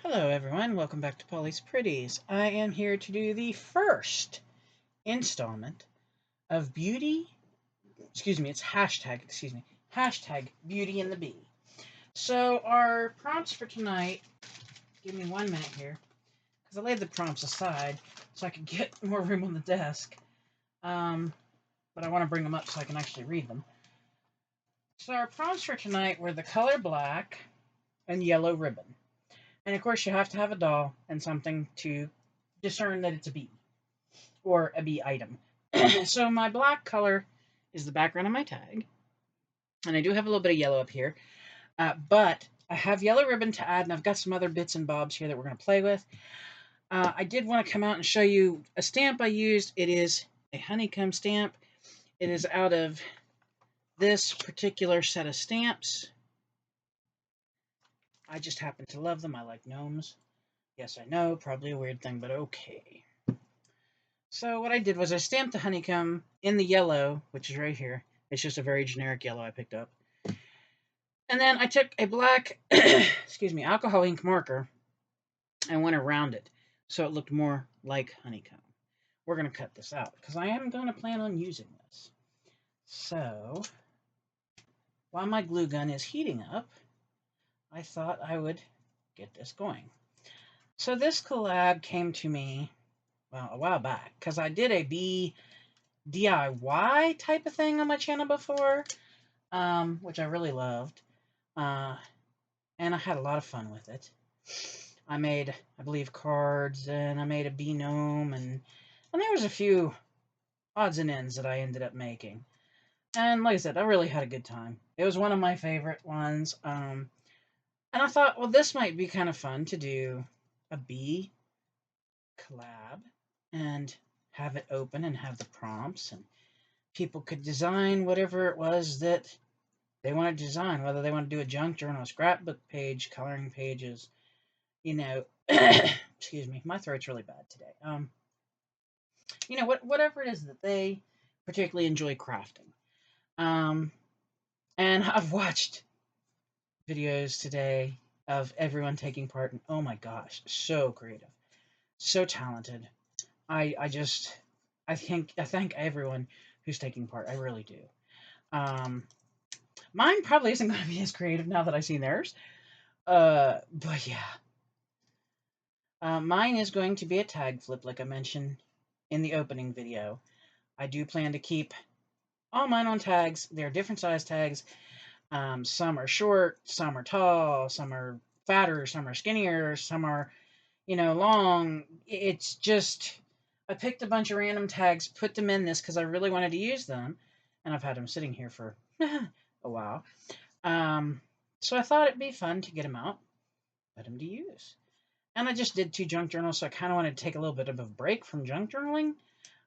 Hello everyone, welcome back to Polly's Pretties. I am here to do the first installment of hashtag Beauty and the Bee. So our prompts for tonight, give me 1 minute here, because I laid the prompts aside so I could get more room on the desk. But I want to bring them up so I can actually read them. So our prompts for tonight were the color black and yellow ribbon. And of course, you have to have a doll and something to discern that it's a bee or a bee item. So my black color is the background of my tag. And I do have a little bit of yellow up here. But I have yellow ribbon to add, and I've got some other bits and bobs here that we're going to play with. I did want to come out and show you a stamp I used. It is a honeycomb stamp. It is out of this particular set of stamps. I just happen to love them. I like gnomes. Yes, I know, probably a weird thing, but okay. So what I did was I stamped the honeycomb in the yellow, which is right here. It's just a very generic yellow I picked up. And then I took a black, alcohol ink marker and went around it so it looked more like honeycomb. We're going to cut this out because I am going to plan on using this. So while my glue gun is heating up, I thought I would get this going. So this collab came to me, well, a while back because I did a bee DIY type of thing on my channel before, which I really loved. And I had a lot of fun with it. I made, I believe, cards, and I made a bee gnome, and there was a few odds and ends that I ended up making. And like I said, I really had a good time. It was one of my favorite ones. And I thought, well, this might be kind of fun to do a bee collab and have it open and have the prompts, and people could design whatever it was that they want to design, whether they want to do a junk journal, scrapbook page, coloring pages, excuse me, my throat's really bad today. Whatever it is that they particularly enjoy crafting. And I've watched videos today of everyone taking part, and oh my gosh, so creative, so talented. I thank everyone who's taking part. I really do. Mine probably isn't going to be as creative now that I've seen theirs. But yeah. Mine is going to be a tag flip, like I mentioned in the opening video. I do plan to keep all mine on tags. They're different size tags. Some are short, some are tall, some are fatter, some are skinnier, some are, long. It's just, I picked a bunch of random tags, put them in this because I really wanted to use them. And I've had them sitting here for a while. So I thought it'd be fun to get them out, put them to use. And I just did 2 junk journals, so I kind of wanted to take a little bit of a break from junk journaling.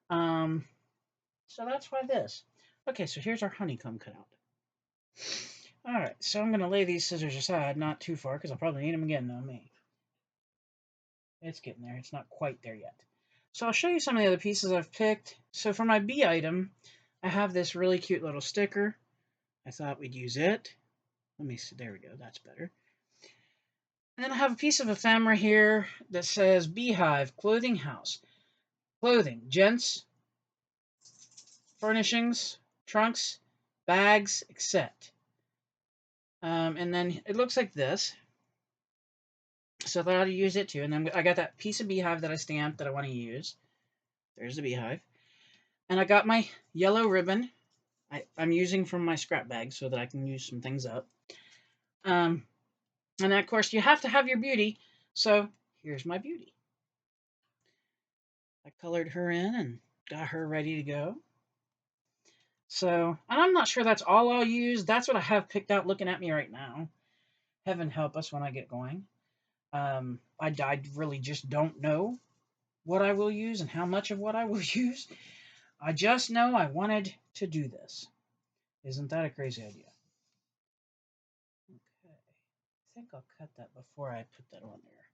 So that's why this. Okay, so here's our honeycomb cutout. Alright, so I'm going to lay these scissors aside, not too far, because I'll probably need them again, though, me. It's getting there. It's not quite there yet. So I'll show you some of the other pieces I've picked. So for my bee item, I have this really cute little sticker. I thought we'd use it. Let me see. There we go. That's better. And then I have a piece of ephemera here that says Beehive Clothing House. Clothing, gents, furnishings, trunks, bags, etc. And then it looks like this. So I thought I'd use it too. And then I got that piece of beehive that I stamped that I want to use. There's the beehive. And I got my yellow ribbon I'm using from my scrap bag so that I can use some things up. And then, of course, you have to have your beauty. So here's my beauty. I colored her in and got her ready to go. So, and I'm not sure that's all I'll use. That's what I have picked out looking at me right now. Heaven help us when I get going. I really just don't know what I will use and how much of what I will use. I just know I wanted to do this. Isn't that a crazy idea? Okay. I think I'll cut that before I put that on there.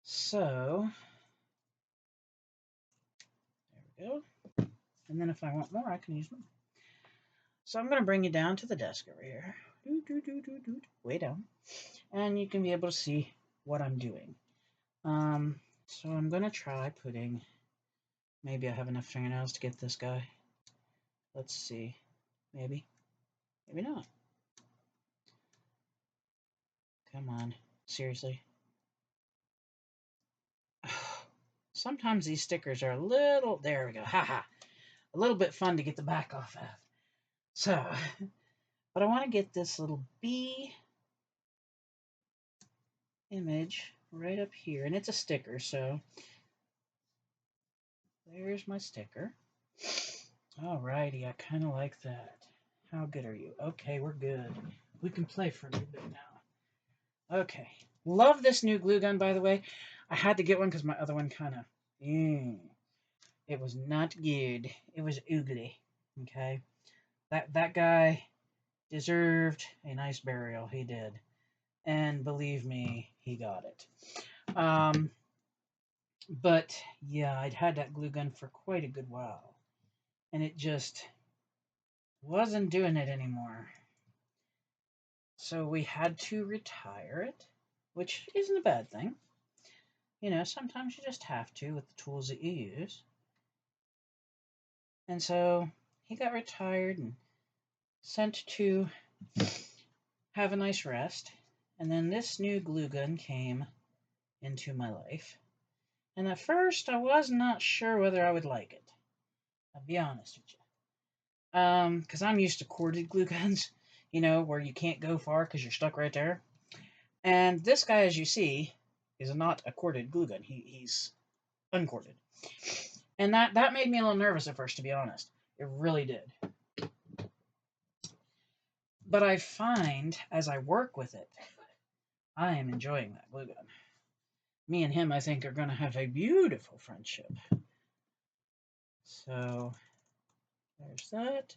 So, there we go. And then if I want more, I can use more. So I'm going to bring you down to the desk over here. Way down. And you can be able to see what I'm doing. So I'm going to try putting, maybe I have enough fingernails to get this guy. Let's see. Maybe. Maybe not. Come on. Seriously. Sometimes these stickers are a little, there we go, haha, a little bit fun to get the back off of. So, but I want to get this little bee image right up here, and it's a sticker, so there's my sticker. Alrighty, I kind of like that. How good are you? Okay, we're good. We can play for a little bit now. Okay. Love this new glue gun, by the way. I had to get one because my other one kind of, it was not good. It was ugly. Okay. That guy deserved a nice burial. He did. And believe me, he got it. But yeah, I'd had that glue gun for quite a good while. And it just wasn't doing it anymore. So we had to retire it, which isn't a bad thing. You know, sometimes you just have to with the tools that you use. And so he got retired and sent to have a nice rest. And then this new glue gun came into my life. And at first, I was not sure whether I would like it. I'll be honest with you. Because I'm used to corded glue guns, you know, where you can't go far because you're stuck right there. And this guy, as you see, is not a corded glue gun. He's uncorded. And that made me a little nervous at first, to be honest. It really did. But I find, as I work with it, I am enjoying that glue gun. Me and him, I think, are going to have a beautiful friendship. So, there's that.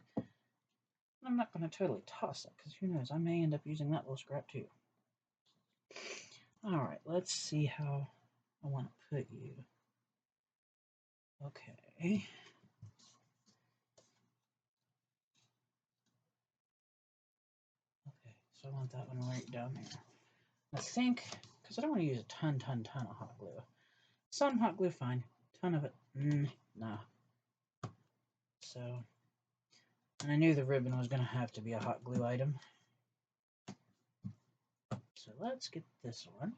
I'm not going to totally toss that, because who knows, I may end up using that little scrap too. Alright, let's see how I want to put you. Okay. Okay, so I want that one right down there. I think, because I don't want to use a ton of hot glue. Some hot glue, fine. Ton of it, nah. So, and I knew the ribbon was going to have to be a hot glue item. So let's get this one.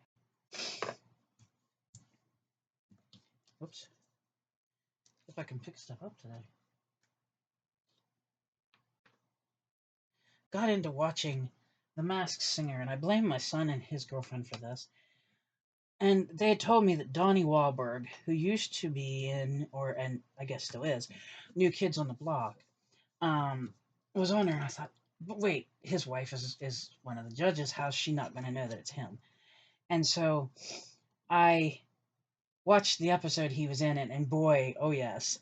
Whoops. If I can pick stuff up today. Got into watching The Masked Singer, and I blame my son and his girlfriend for this. And they had told me that Donnie Wahlberg, who used to be in, and I guess still is, New Kids on the Block, was on there, and I thought, but wait, his wife is one of the judges. How's she not going to know that it's him? And so I watched the episode he was in, and boy, oh yes,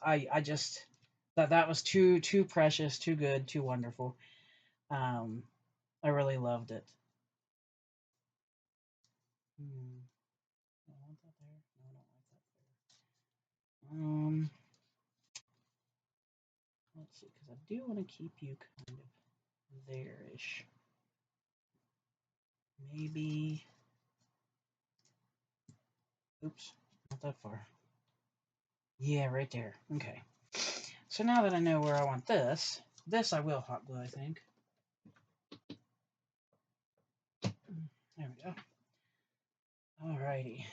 I just that was too precious, too good, too wonderful. I really loved it. I want that there. No, I don't like that there. Let's see, because I do want to keep you kind of there-ish. Maybe. Oops, not that far. Yeah, right there. Okay. So now that I know where I want this I will hot glue, I think. There we go. Alrighty.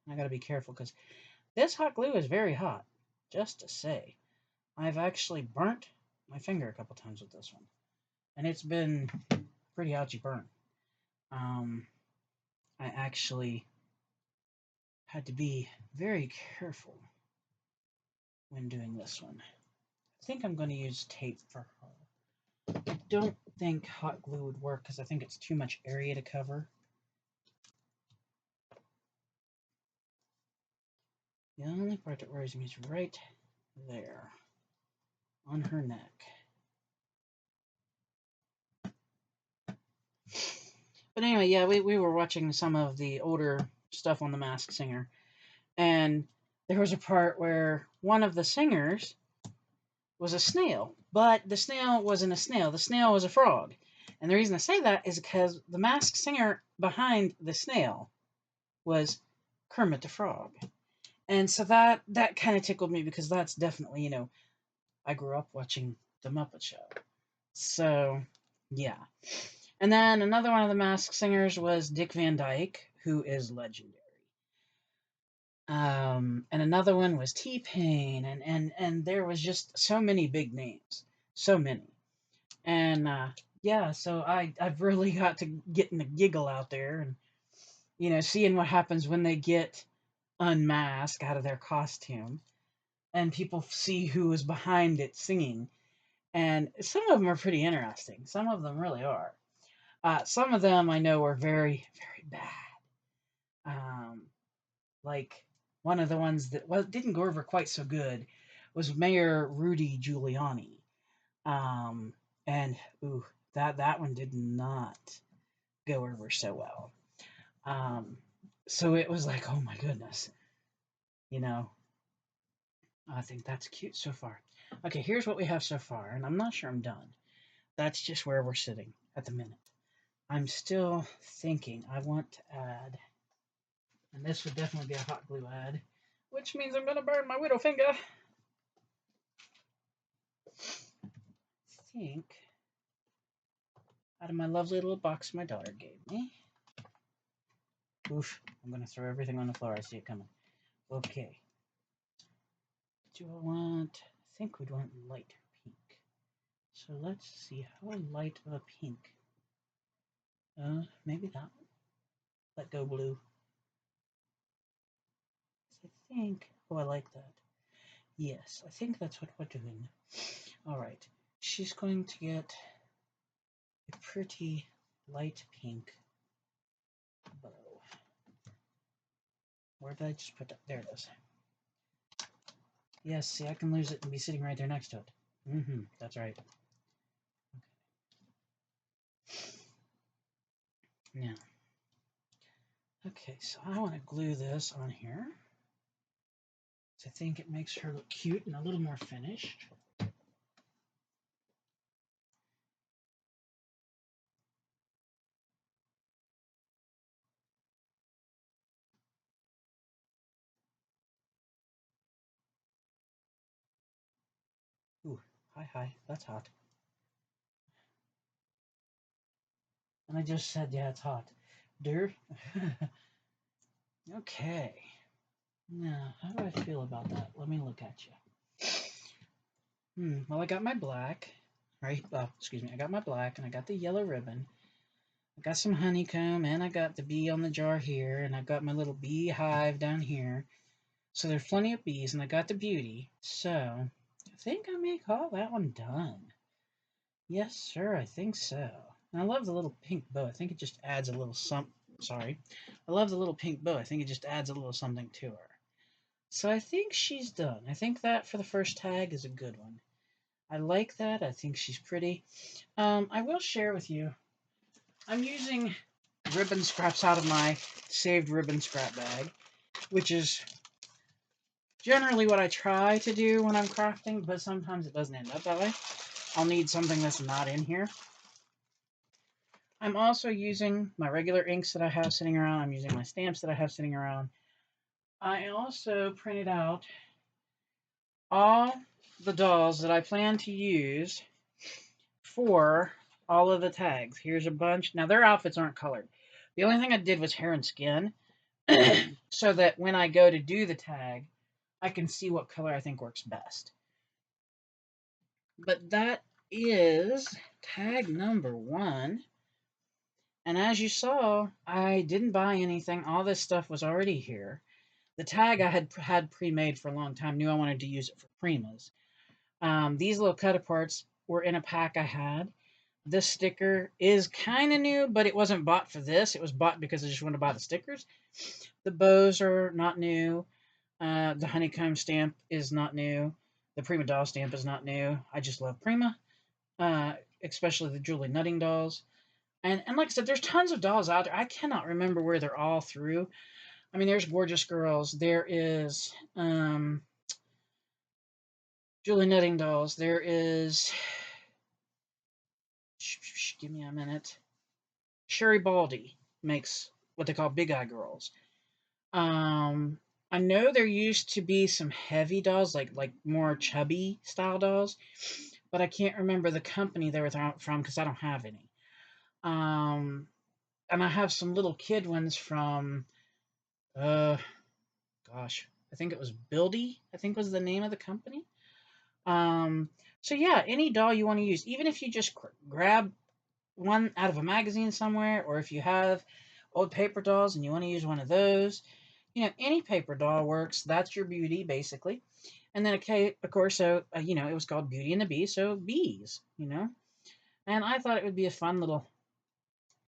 I gotta be careful because this hot glue is very hot. Just to say, I've actually burnt my finger a couple times with this one. And it's been pretty ouchy burnt. I actually had to be very careful when doing this one. I think I'm going to use tape for her. I don't think hot glue would work because I think it's too much area to cover. The only part that worries me is right there on her neck. But anyway, yeah, we were watching some of the older stuff on The Masked Singer, and there was a part where one of the singers was a snail, but the snail wasn't a snail. The snail was a frog. And the reason I say that is because The Masked Singer behind the snail was Kermit the Frog. And so that kind of tickled me because that's definitely, I grew up watching The Muppet Show. So, yeah. And then another one of the Masked Singers was Dick Van Dyke, who is legendary. And another one was T-Pain, and there was just so many big names, so many. And yeah, so I've really got to getting the giggle out there, and seeing what happens when they get unmasked out of their costume, and people see who is behind it singing. And some of them are pretty interesting. Some of them really are. Some of them I know are very, very bad. Like one of the ones that didn't go over quite so good was Mayor Rudy Giuliani. And ooh, that one did not go over so well. So it was like, oh my goodness, you know, I think that's cute so far. Okay, here's what we have so far, and I'm not sure I'm done. That's just where we're sitting at the minute. I'm still thinking I want to add, and this would definitely be a hot glue ad, which means I'm going to burn my widow finger. I think out of my lovely little box my daughter gave me. Oof, I'm going to throw everything on the floor. I see it coming. Okay. Do I want, I think we'd want light pink. So let's see, how light of a pink? Maybe that one. Let go blue. I think, oh, I like that. Yes, I think that's what we're doing. All right, she's going to get a pretty light pink bow. Where did I just put that? There it is. Yes, see, I can lose it and be sitting right there next to it. That's right. Okay. Now, okay, so I want to glue this on here. So I think it makes her look cute and a little more finished. Ooh, hi, that's hot. And I just said, yeah, it's hot. Dirt. Okay. Now, how do I feel about that? Let me look at you. Well, I got my black, right? Oh, excuse me. I got my black, and I got the yellow ribbon. I got some honeycomb, and I got the bee on the jar here, and I got my little beehive down here. So there's plenty of bees, and I got the beauty. So I think I may call that one done. Yes, sir, I think so. And I love the little pink bow. I think it just adds a little Sorry. I love the little pink bow. I think it just adds a little something to her. So I think she's done. I think that for the first tag is a good one. I like that. I think she's pretty. I will share with you. I'm using ribbon scraps out of my saved ribbon scrap bag, which is generally what I try to do when I'm crafting, but sometimes it doesn't end up that way. I'll need something that's not in here. I'm also using my regular inks that I have sitting around. I'm using my stamps that I have sitting around. I also printed out all the dolls that I plan to use for all of the tags. Here's a bunch. Now, their outfits aren't colored. The only thing I did was hair and skin so that when I go to do the tag, I can see what color I think works best. But that is tag number 1. And as you saw, I didn't buy anything. All this stuff was already here. The tag I had pre-made for a long time. Knew I wanted to use it for Primas. These little cut-aparts were in a pack I had. This sticker is kind of new, but it wasn't bought for this. It was bought because I just wanted to buy the stickers. The bows are not new. The honeycomb stamp is not new. The Prima doll stamp is not new. I just love Prima, especially the Julie Nutting dolls. And like I said, there's tons of dolls out there. I cannot remember where they're all through. I mean, there's Gorgeous Girls. There is Julie Nutting dolls. There is... Give me a minute. Sherry Baldy. makes what they call big eye girls. Um, I know there used to be some heavy dolls, like more chubby style dolls, but I can't remember the company they were from because I don't have any. Um, and I have some little kid ones from uh gosh, I think it was Buildy, I think was the name of the company. Um, so yeah, any doll you want to use, even if you just grab one out of a magazine somewhere, or if you have old paper dolls and you want to use one of those, any paper doll works. That's your beauty, basically. And then, okay, of course, so, it was called Beauty and the Beast, so bees. And I thought it would be a fun little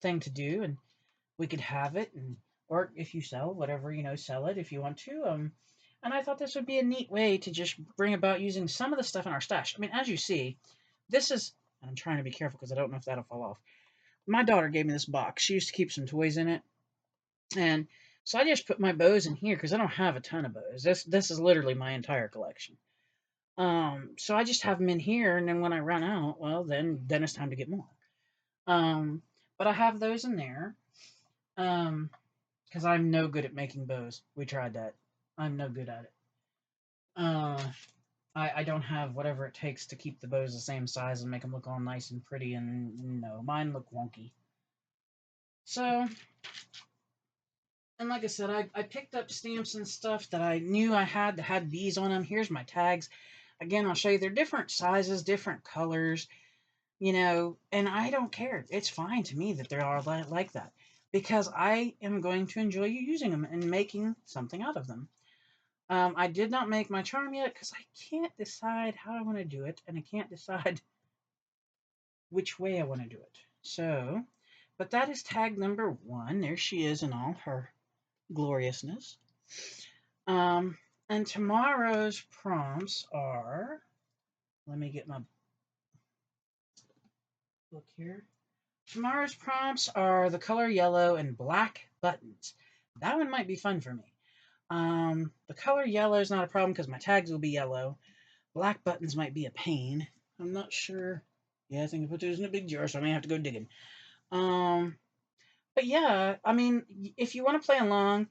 thing to do, and we could have it, or if you sell whatever, sell it if you want to. And I thought this would be a neat way to just bring about using some of the stuff in our stash. I mean, as you see, this is, and I'm trying to be careful because I don't know if that'll fall off. My daughter gave me this box. She used to keep some toys in it, and so I just put my bows in here because I don't have a ton of bows. This is literally my entire collection. So I just have them in here, and then when I run out, well, then it's time to get more. Um, but I have those in there. Because I'm no good at making bows. We tried that. I'm no good at it. Uh, I don't have whatever it takes to keep the bows the same size and make them look all nice and pretty, and no, mine look wonky. So, and like I said, I picked up stamps and stuff that I knew I had that had bees on them. Here's my tags. Again, I'll show you. They're different sizes, different colors, and I don't care. It's fine to me that they are like that because I am going to enjoy you using them and making something out of them. I did not make my charm yet because I can't decide how I want to do it, and I can't decide which way I want to do it. So, but that is tag number 1. There she is in all her gloriousness. Um, and tomorrow's prompts are, let me get my book here. Tomorrow's prompts are the color yellow and black buttons. That one might be fun for me. The color yellow is not a problem because my tags will be yellow. Black buttons might be a pain. I'm not sure. Yeah, I think I put those in a big jar, so I may have to go digging. Um, but yeah, I mean, if you want to play along,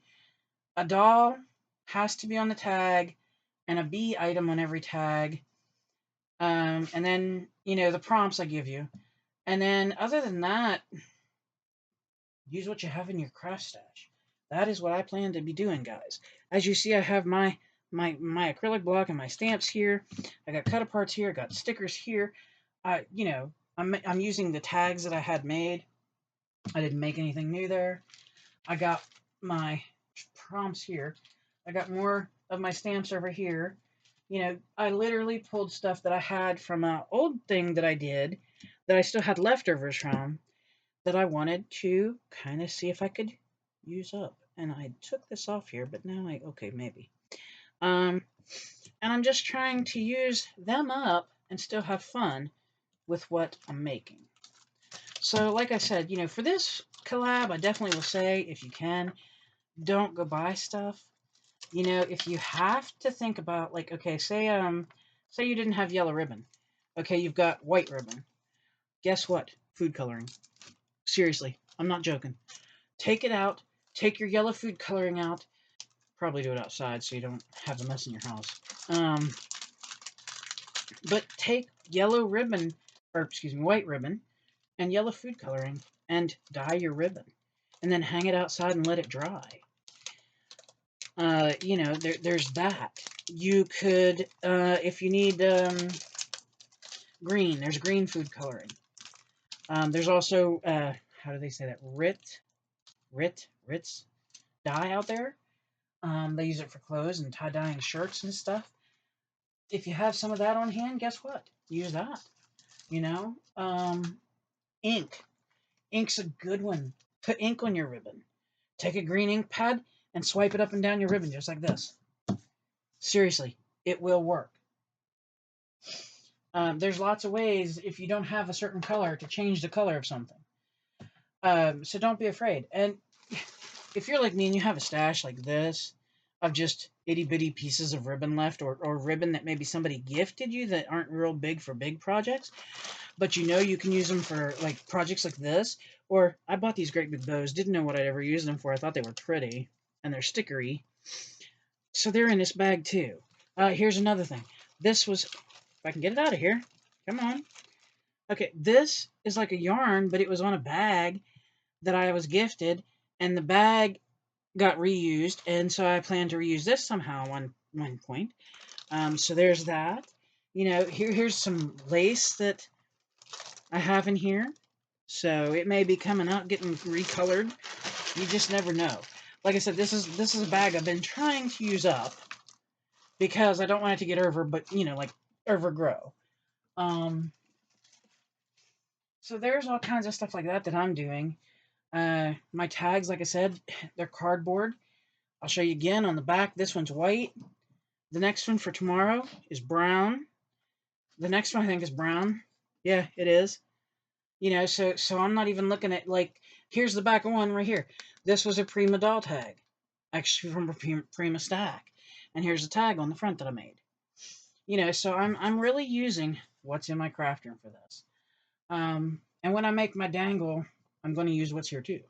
a doll has to be on the tag, and a bee item on every tag. And then the prompts I give you, and then other than that, use what you have in your craft stash. That is what I plan to be doing, guys. As you see, I have my acrylic block and my stamps here. I got cut aparts here. I got stickers here. I'm using the tags that I had made. I didn't make anything new there. I got my prompts here. I got more of my stamps over here. I literally pulled stuff that I had from an old thing that I did that I still had leftovers from that I wanted to kind of see if I could use up. And I took this off here, but now okay, maybe. Um, and I'm just trying to use them up and still have fun with what I'm making. So, like I said, for this collab, I definitely will say, if you can, don't go buy stuff. If you have to think about, like, okay, say you didn't have yellow ribbon. Okay, you've got white ribbon. Guess what? Food coloring. Seriously, I'm not joking. Take it out. Take your yellow food coloring out. Probably do it outside so you don't have a mess in your house. But take yellow ribbon, or excuse me, white ribbon, and yellow food coloring, and dye your ribbon. And then hang it outside and let it dry. There's that. You could, if you need green, there's green food coloring. There's also, how do they say that? Ritz dye out there. They use it for clothes and tie-dyeing shirts and stuff. If you have some of that on hand, guess what? Use that. Ink. Ink's a good one. Put ink on your ribbon. Take a green ink pad and swipe it up and down your ribbon just like this. Seriously, it will work. There's lots of ways, if you don't have a certain color, to change the color of something. So don't be afraid. And if you're like me and you have a stash like this of just itty-bitty pieces of ribbon left, or ribbon that maybe somebody gifted you that aren't real big for big projects, but you can use them for like projects like this. Or I bought these great big bows, didn't know what I'd ever use them for. I thought they were pretty, and they're stickery. So they're in this bag too. Here's another thing. This was, if I can get it out of here, come on. Okay, this is like a yarn, but it was on a bag that I was gifted, and the bag got reused, and so I plan to reuse this somehow one point. So there's that. Here's some lace that I have in here. So it may be coming out, getting recolored. You just never know. Like I said, this is a bag I've been trying to use up because I don't want it to get like overgrow. Um, so there's all kinds of stuff like that I'm doing. My tags, like I said, they're cardboard. I'll show you again on the back. This one's white. The next one for tomorrow is brown. The next one I think is brown. Yeah, it is. So I'm not even looking at like here's the back one right here. This was a Prima doll tag, actually from a Prima stack, and here's the tag on the front that I made. So I'm really using what's in my craft room for this. And when I make my dangle, I'm going to use what's here too.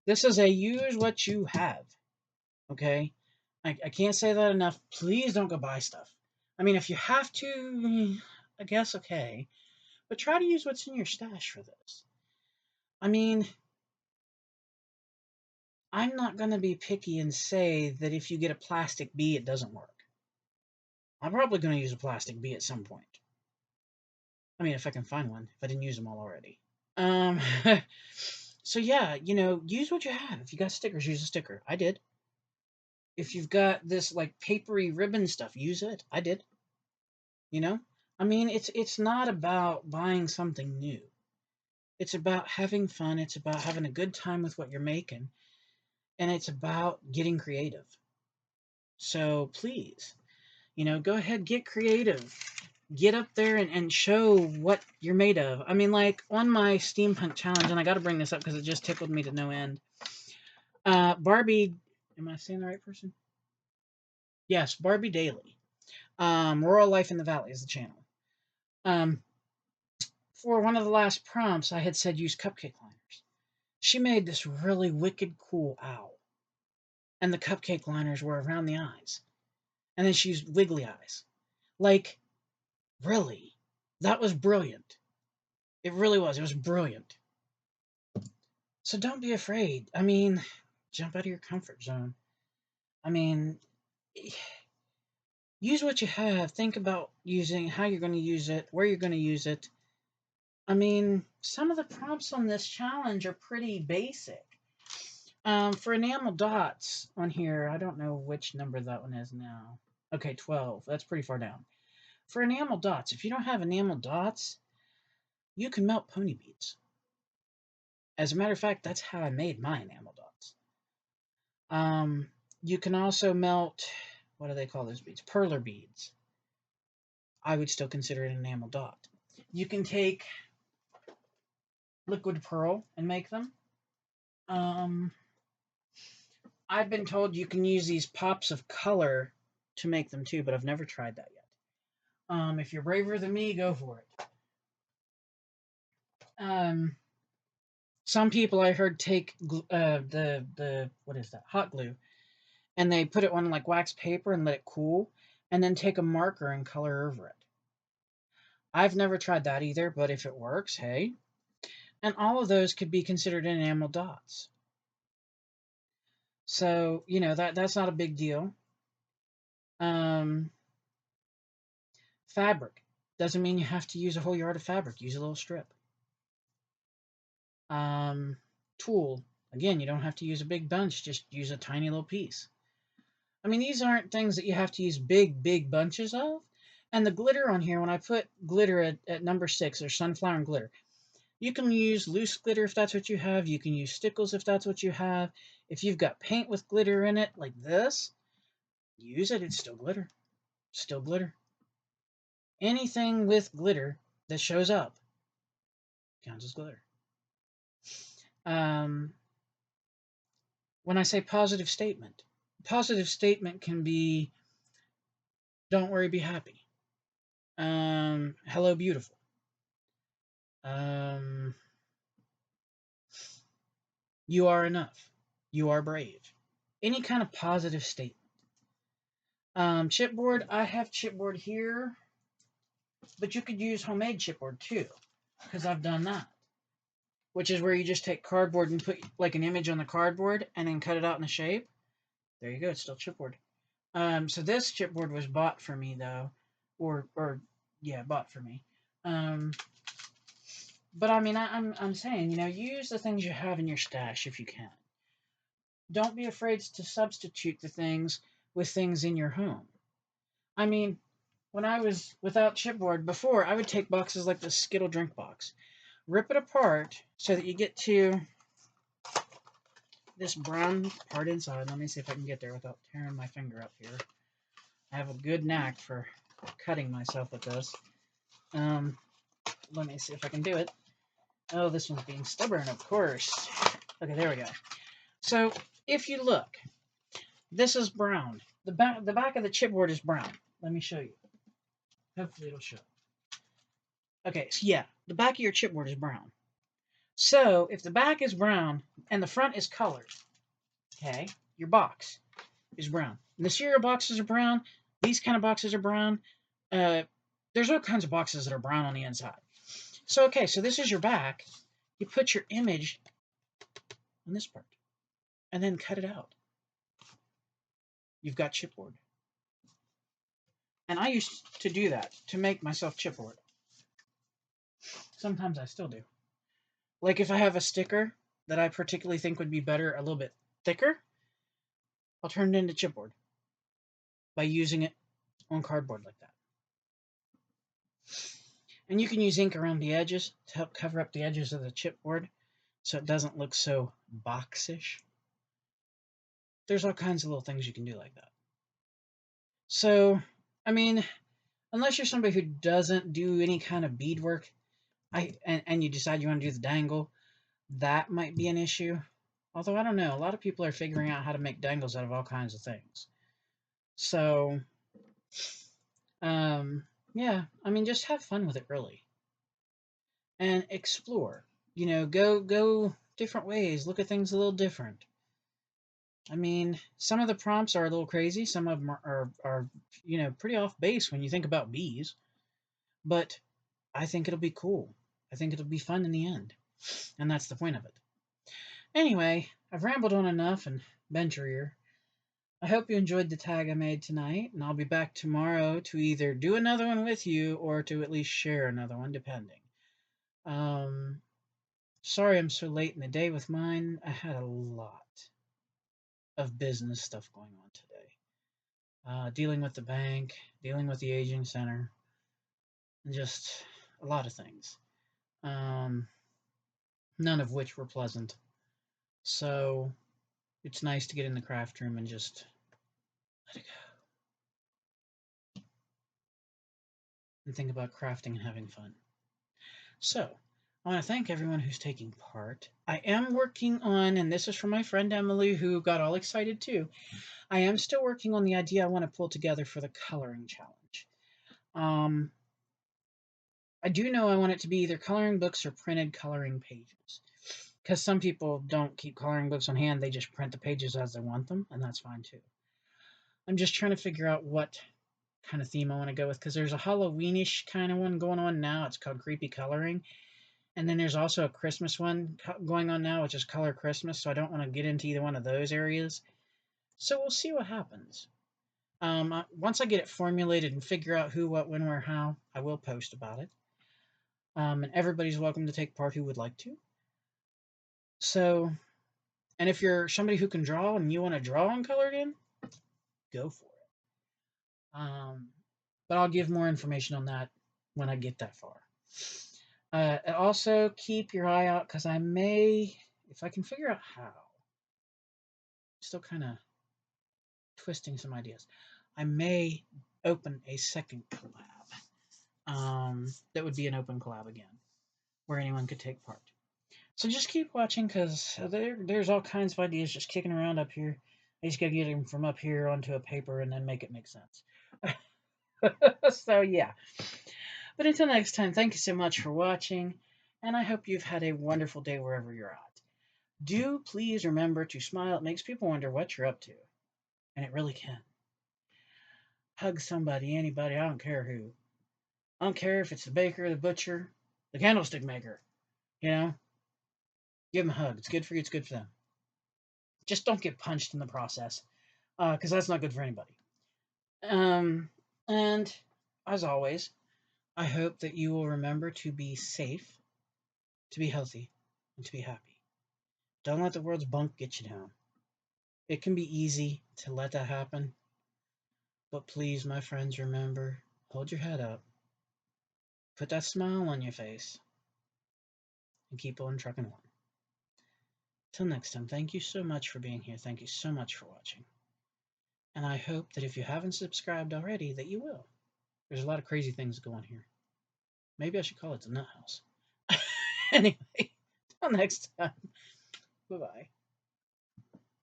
This is a use what you have. Okay, I can't say that enough. Please don't go buy stuff. I mean, if you have to, I guess okay, but try to use what's in your stash for this. I mean, I'm not going to be picky and say that if you get a plastic bee, it doesn't work. I'm probably going to use a plastic bee at some point. I mean, if I can find one, if I didn't use them all already. Um, so yeah, use what you have. If you got stickers, use a sticker. I did. If you've got this like papery ribbon stuff, use it. I did. You know? I mean, it's not about buying something new. It's about having fun. It's about having a good time with what you're making. And it's about getting creative. So please, go ahead, get creative. Get up there and show what you're made of. I mean, like on my steampunk challenge, and I got to bring this up because it just tickled me to no end. Barbie, am I saying the right person? Yes, Barbie Daily. Rural Life in the Valley is the channel. For one of the last prompts, I had said use cupcake liners. She made this really wicked cool owl, and the cupcake liners were around the eyes, and then she used wiggly eyes. Like, really, that was brilliant. It really was. It was brilliant. So don't be afraid. I mean, jump out of your comfort zone. I mean, use what you have. Think about using how you're going to use it, where you're going to use it. I mean, some of the prompts on this challenge are pretty basic. For enamel dots on here, I don't know which number that one is now. Okay, 12. That's pretty far down. For enamel dots, if you don't have enamel dots, you can melt pony beads. As a matter of fact, that's how I made my enamel dots. You can also melt, what do they call those beads? Perler beads. I would still consider it an enamel dot. You can take liquid pearl and make them. I've been told you can use these pops of color to make them too, but I've never tried that yet. If you're braver than me, go for it. Some people I heard take the what is that, hot glue, and they put it on like wax paper and let it cool, and then take a marker and color over it. I've never tried that either, but if it works, hey. And all of those could be considered enamel dots. So, that's not a big deal. Fabric. Doesn't mean you have to use a whole yard of fabric. Use a little strip. Tool. Again, you don't have to use a big bunch. Just use a tiny little piece. I mean, these aren't things that you have to use big bunches of. And the glitter on here, when I put glitter at number 6, or sunflower and glitter, you can use loose glitter if that's what you have. You can use stickles if that's what you have. If you've got paint with glitter in it, like this, use it. It's still glitter. Still glitter. Anything with glitter that shows up counts as glitter. When I say positive statement can be, don't worry, be happy. Hello, beautiful. Um, you are enough. You are brave. Any kind of positive statement. Chipboard, I have chipboard here, but you could use homemade chipboard too, because I've done that. Which is where you just take cardboard and put like an image on the cardboard and then cut it out in a shape. There you go. It's still chipboard. So this chipboard was bought for me though, or yeah, bought for me. Um, but I mean, I'm saying, use the things you have in your stash if you can. Don't be afraid to substitute the things with things in your home. I mean, when I was without chipboard before, I would take boxes like this Skittle drink box, rip it apart so that you get to this brown part inside. Let me see if I can get there without tearing my finger up here. I have a good knack for cutting myself with this. Um, Let me see if I can do it. Oh, this one's being stubborn, of course. Okay, there we go. So, if you look, this is brown. The back of the chipboard is brown. Let me show you. Hopefully it'll show. Okay, so yeah, the back of your chipboard is brown. So, if the back is brown and the front is colored, okay, your box is brown. And the cereal boxes are brown. These kind of boxes are brown. There's all kinds of boxes that are brown on the inside. So, okay, so this is your back. You put your image on this part and then cut it out. You've got chipboard. And I used to do that to make myself chipboard. Sometimes I still do. Like if I have a sticker that I particularly think would be better, a little bit thicker, I'll turn it into chipboard by using it on cardboard like that. And you can use ink around the edges to help cover up the edges of the chipboard so it doesn't look so boxish. There's all kinds of little things you can do like that. So, I mean, unless you're somebody who doesn't do any kind of beadwork, and you decide you want to do the dangle, that might be an issue. Although I don't know, a lot of people are figuring out how to make dangles out of all kinds of things. So, yeah, I mean, just have fun with it, really, and explore. Go different ways. Look at things a little different. I mean, some of the prompts are a little crazy. Some of them are pretty off base when you think about bees. But I think it'll be cool. I think it'll be fun in the end. And that's the point of it. Anyway, I've rambled on enough and bent your ear. I hope you enjoyed the tag I made tonight, and I'll be back tomorrow to either do another one with you or to at least share another one, depending. Um, Sorry I'm so late in the day with mine. I had a lot of business stuff going on today. Dealing with the bank, dealing with the aging center, and just a lot of things. Um, None of which were pleasant. So it's nice to get in the craft room and just let it go and think about crafting and having fun. So I want to thank everyone who's taking part. I am working on, and this is from my friend Emily, who got all excited too. I am still working on the idea I want to pull together for the coloring challenge. I do know I want it to be either coloring books or printed coloring pages. Because some people don't keep coloring books on hand, they just print the pages as they want them, and that's fine too. I'm just trying to figure out what kind of theme I want to go with, because there's a Halloweenish kind of one going on now. It's called Creepy Coloring. And then there's also a Christmas one going on now, which is Color Christmas, so I don't want to get into either one of those areas. So we'll see what happens. Once I get it formulated and figure out who, what, when, where, how, I will post about it. And everybody's welcome to take part who would like to. So, and if you're somebody who can draw and you want to draw and color it in, go for it. But I'll give more information on that when I get that far. Also, keep your eye out because I may, if I can figure out how, still kind of twisting some ideas, I may open a second collab. That would be an open collab again, where anyone could take part. So just keep watching because there's all kinds of ideas just kicking around up here. I just got to get them from up here onto a paper and then make it make sense. So yeah. But until next time, thank you so much for watching, and I hope you've had a wonderful day wherever you're at. Do please remember to smile. It makes people wonder what you're up to, and it really can. Hug somebody, anybody, I don't care who. I don't care if it's the baker, the butcher, the candlestick maker. You know, give them a hug. It's good for you, it's good for them. Just don't get punched in the process, because that's not good for anybody. Um, and as always, I hope that you will remember to be safe, to be healthy, and to be happy. Don't let the world's bunk get you down. It can be easy to let that happen, but please, my friends, remember, hold your head up, put that smile on your face, and keep on trucking on. Till next time, thank you so much for being here. Thank you so much for watching. And I hope that if you haven't subscribed already, that you will. There's a lot of crazy things going here. Maybe I should call it the Nut House. Anyway, till next time. Bye bye.